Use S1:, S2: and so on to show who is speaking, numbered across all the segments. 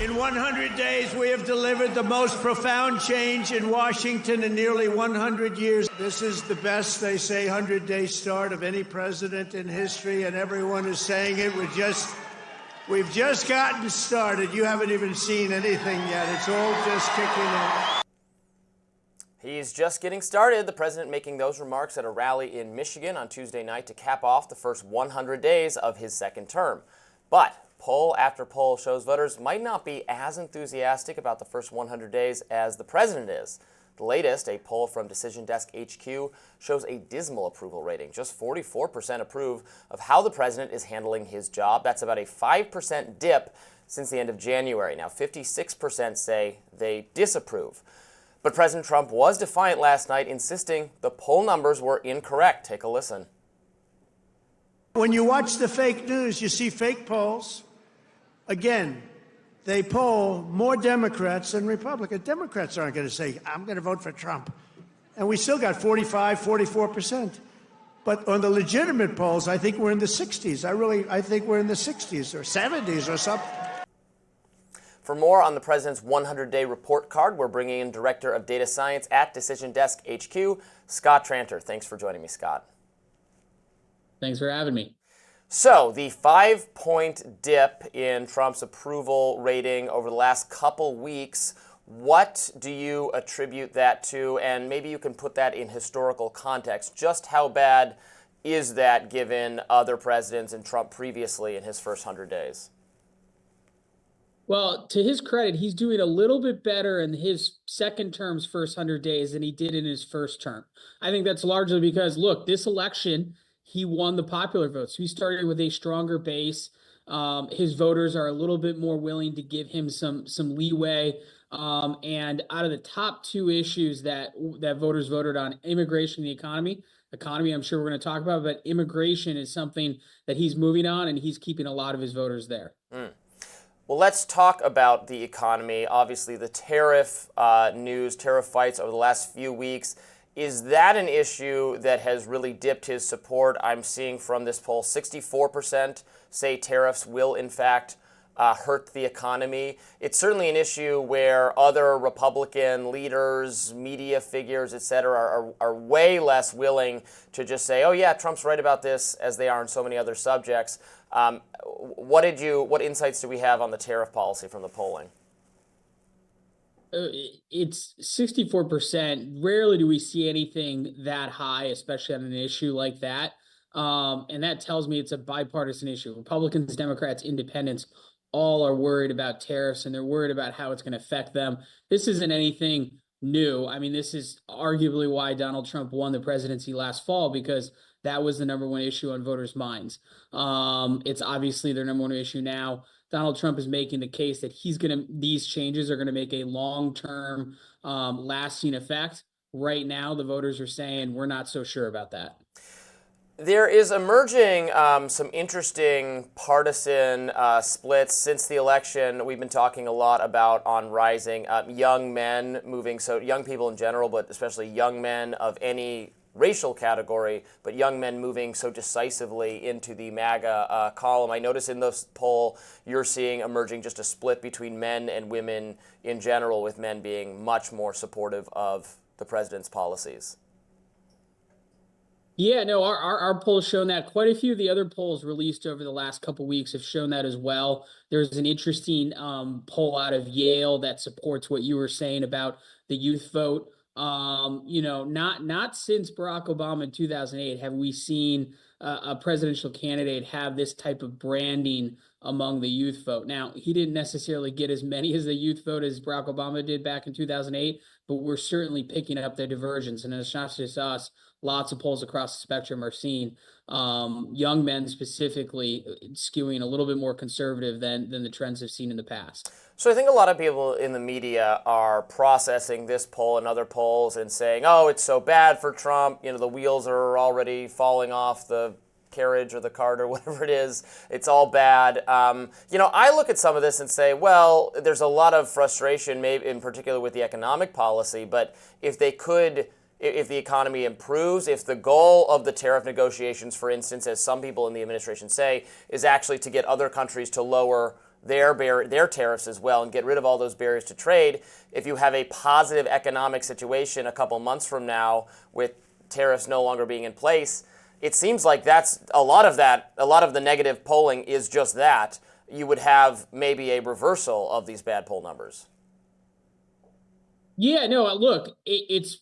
S1: In 100 days, we have delivered the most profound change in Washington in nearly 100 years. This is the best, they say, 100-day start of any president in history, and everyone is saying it. We've just gotten started. You haven't even seen anything yet. It's all just kicking in.
S2: He's just getting started. The president making those remarks at a rally in Michigan on Tuesday night to cap off the first 100 days of his second term. But poll after poll shows voters might not be as enthusiastic about the first 100 days as the president is. The latest, a poll from DDHQ, shows a dismal approval rating. Just 44% approve of how the president is handling his job. That's about a 5% dip since the end of January. Now, 56% say they disapprove. But President Trump was defiant last night, insisting the poll numbers were incorrect. Take a listen.
S1: When you watch the fake news, you see fake polls. Again, they poll more Democrats than Republicans. Democrats aren't going to say, I'm going to vote for Trump. And we still got 45, 44%. But on the legitimate polls, I think we're in the 60s. I think we're in the 60s or 70s or something.
S2: For more on the president's 100-day report card, we're bringing in Director of Data Science at Decision Desk HQ, Scott Tranter. Thanks for joining me, Scott.
S3: Thanks for having me.
S2: So, the 5-point dip in Trump's approval rating over the last couple weeks, what do you attribute that to? And maybe you can put that in historical context. Just how bad is that given other presidents and Trump previously in his first 100 days?
S3: Well, to his credit, he's doing a little bit better in his second term's first 100 days than he did in his first term. I think that's largely because, look, this election, he won the popular vote. So he started with a stronger base. His voters are a little bit more willing to give him some leeway. And out of the top two issues that voters voted on, immigration and the economy, I'm sure we're going to talk about, but immigration is something that he's moving on, and he's keeping a lot of his voters there.
S2: Well, let's talk about the economy. Obviously, the tariff news, tariff fights over the last few weeks. Is that an issue that has really dipped his support? I'm seeing from this poll, 64% say tariffs will, in fact, hurt the economy. It's certainly an issue where other Republican leaders, media figures, et cetera, are way less willing to just say, oh, yeah, Trump's right about this, as they are on so many other subjects. What insights do we have on the tariff policy from the polling?
S3: It's 64%. Rarely do we see anything that high, especially on an issue like that. And that tells me it's a bipartisan issue. Republicans, Democrats, independents, all are worried about tariffs, and they're worried about how it's going to affect them. This isn't anything new. I mean, this is arguably why Donald Trump won the presidency last fall, because that was the number one issue on voters' minds. It's obviously their number one issue now. Donald Trump is making the case that these changes are going to make a long-term, lasting effect. Right now, the voters are saying we're not so sure about that.
S2: There is emerging some interesting partisan splits since the election. We've been talking a lot about on rising young men moving, so young people in general, but especially young men of any racial category, but young men moving so decisively into the MAGA column. I notice in this poll you're seeing emerging just a split between men and women in general, with men being much more supportive of the president's policies.
S3: Yeah, no, our poll's shown that. Quite a few of the other polls released over the last couple of weeks have shown that as well. There's an interesting poll out of Yale that supports what you were saying about the youth vote. Not since Barack Obama in 2008 have we seen a presidential candidate have this type of branding among the youth vote. Now, he didn't necessarily get as many as the youth vote as Barack Obama did back in 2008, but we're certainly picking up the divergence. And it's not just us. Lots of polls across the spectrum are seeing young men specifically skewing a little bit more conservative than the trends have seen in the past.
S2: So I think a lot of people in the media are processing this poll and other polls and saying, oh, it's so bad for Trump. You know, the wheels are already falling off the carriage or the cart or whatever it is. It's all bad. I look at some of this and say, well, there's a lot of frustration, maybe in particular with the economic policy, but if the economy improves, if the goal of the tariff negotiations, for instance, as some people in the administration say, is actually to get other countries to lower their tariffs as well and get rid of all those barriers to trade, if you have a positive economic situation a couple months from now with tariffs no longer being in place, it seems like that's a lot of the negative polling is just that. You would have maybe a reversal of these bad poll numbers.
S3: Yeah, no, look, it's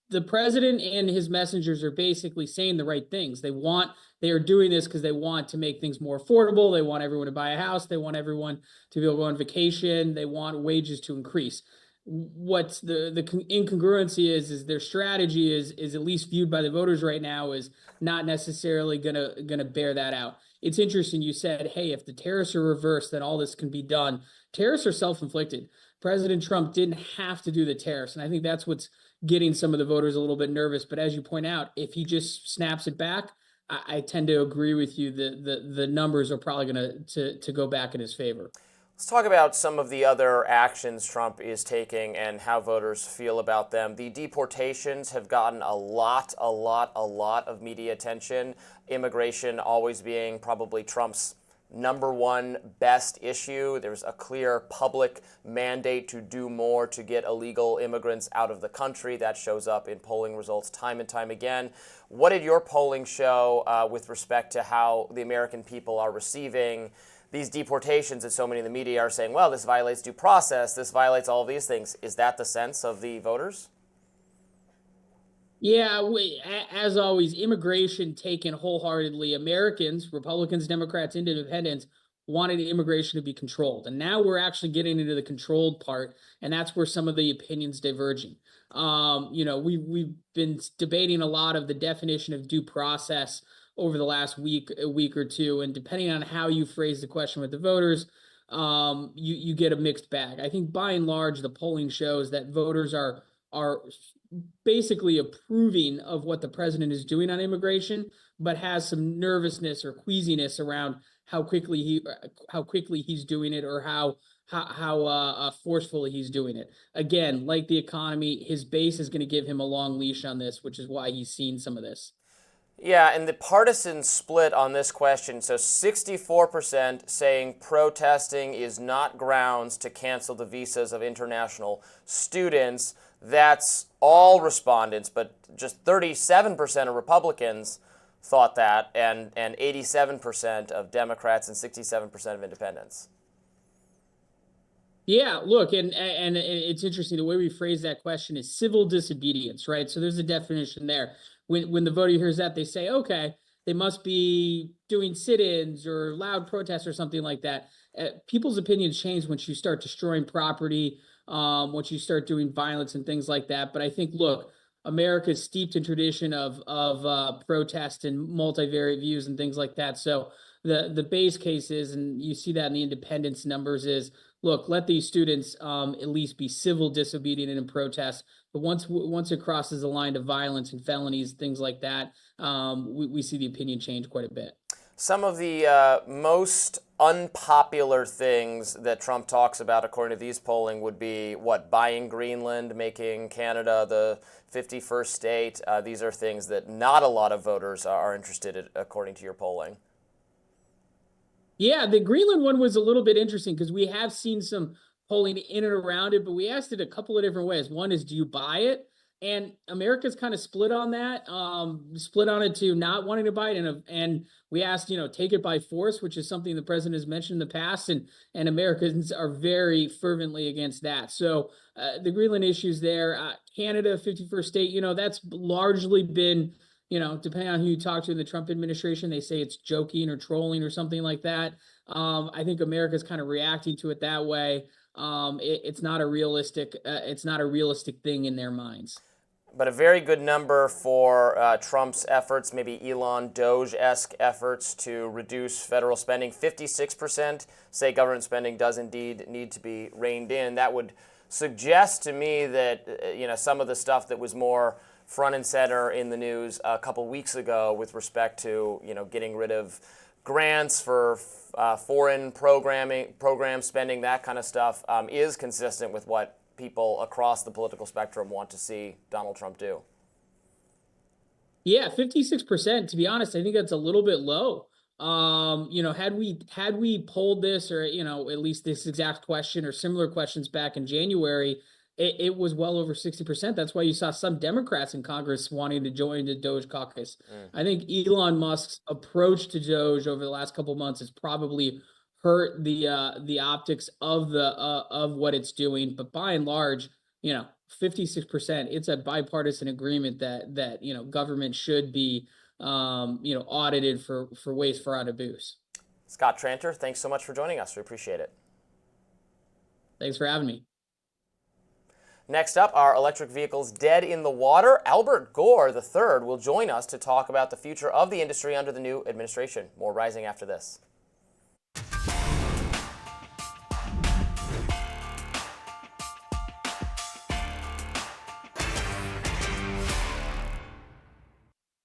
S3: the president and his messengers are basically saying the right things. They are doing this because they want to make things more affordable. They want everyone to buy a house. They want everyone to be able to go on vacation. They want wages to increase. What's the incongruency is their strategy is at least viewed by the voters right now as not necessarily gonna bear that out. It's interesting you said, hey, if the tariffs are reversed, then all this can be done. Tariffs are self-inflicted. President Trump didn't have to do the tariffs, and I think that's what's getting some of the voters a little bit nervous. But as you point out, if he just snaps it back, I tend to agree with you. The numbers are probably going to go back in his favor.
S2: Let's talk about some of the other actions Trump is taking and how voters feel about them. The deportations have gotten a lot of media attention. Immigration always being probably Trump's number one best issue. There's a clear public mandate to do more to get illegal immigrants out of the country. That shows up in polling results time and time again. What did your polling show with respect to how the American people are receiving these deportations that so many in the media are saying, well, this violates due process, this violates all of these things? Is that the sense of the voters?
S3: Yeah, as always, immigration taken wholeheartedly. Americans, Republicans, Democrats, Independents, wanted immigration to be controlled. And now we're actually getting into the controlled part, and that's where some of the opinions diverging. We've been debating a lot of the definition of due process over the last week or two, and depending on how you phrase the question with the voters, you get a mixed bag. I think by and large, the polling shows that voters are basically approving of what the president is doing on immigration, but has some nervousness or queasiness around how quickly he's doing it, or how forcefully he's doing it. Again, like the economy, his base is going to give him a long leash on this, which is why he's seen some of this.
S2: Yeah, and the partisan split on this question, so 64% saying protesting is not grounds to cancel the visas of international students. That's all respondents, but just 37% of Republicans thought that, and 87% of Democrats and 67% of independents.
S3: Yeah, look, and it's interesting. The way we phrase that question is civil disobedience, right? So there's a definition there. When the voter hears that, they say, okay, they must be doing sit-ins or loud protests or something like that. People's opinions change once you start destroying property, once you start doing violence and things like that. But I think, look, America is steeped in tradition of protest and multivariate views and things like that. So the base case is, and you see that in the independence numbers, is, look, let these students at least be civil disobedient and in protest. But once it crosses the line to violence and felonies, things like that, we see the opinion change quite a bit.
S2: Some of the most unpopular things that Trump talks about, according to these polling, would be, buying Greenland, making Canada the 51st state. These are things that not a lot of voters are interested in, according to your polling.
S3: Yeah, the Greenland one was a little bit interesting because we have seen some polling in and around it, but we asked it a couple of different ways. One is, do you buy it? And America's kind of split on that, split on it to not wanting to buy it. And we asked, take it by force, which is something the president has mentioned in the past. And Americans are very fervently against that. So the Greenland issues there, Canada, 51st state, that's largely been, depending on who you talk to in the Trump administration, they say it's joking or trolling or something like that. I think America's kind of reacting to it that way. It's not a realistic thing in their minds.
S2: But a very good number for Trump's efforts, maybe Elon Doge-esque efforts to reduce federal spending. 56% say government spending does indeed need to be reined in. That would suggest to me that some of the stuff that was more front and center in the news a couple weeks ago with respect to getting rid of grants for foreign program spending, that kind of stuff, is consistent with what people across the political spectrum want to see Donald Trump do. Yeah,
S3: 56%. To be honest, I think that's a little bit low Had we polled this, or at least this exact question or similar questions back in January, it was well over 60%. That's why you saw some Democrats in Congress wanting to join the Doge caucus. I think Elon Musk's approach to Doge over the last couple of months has probably hurt the optics of what it's doing. But by and large, 56%, it's a bipartisan agreement that government should be audited for waste, fraud, abuse.
S2: Scott Tranter, thanks so much for joining us. We appreciate it.
S3: Thanks for having me.
S2: Next up, are electric vehicles dead in the water? Albert Gore III will join us to talk about the future of the industry under the new administration. More Rising after this.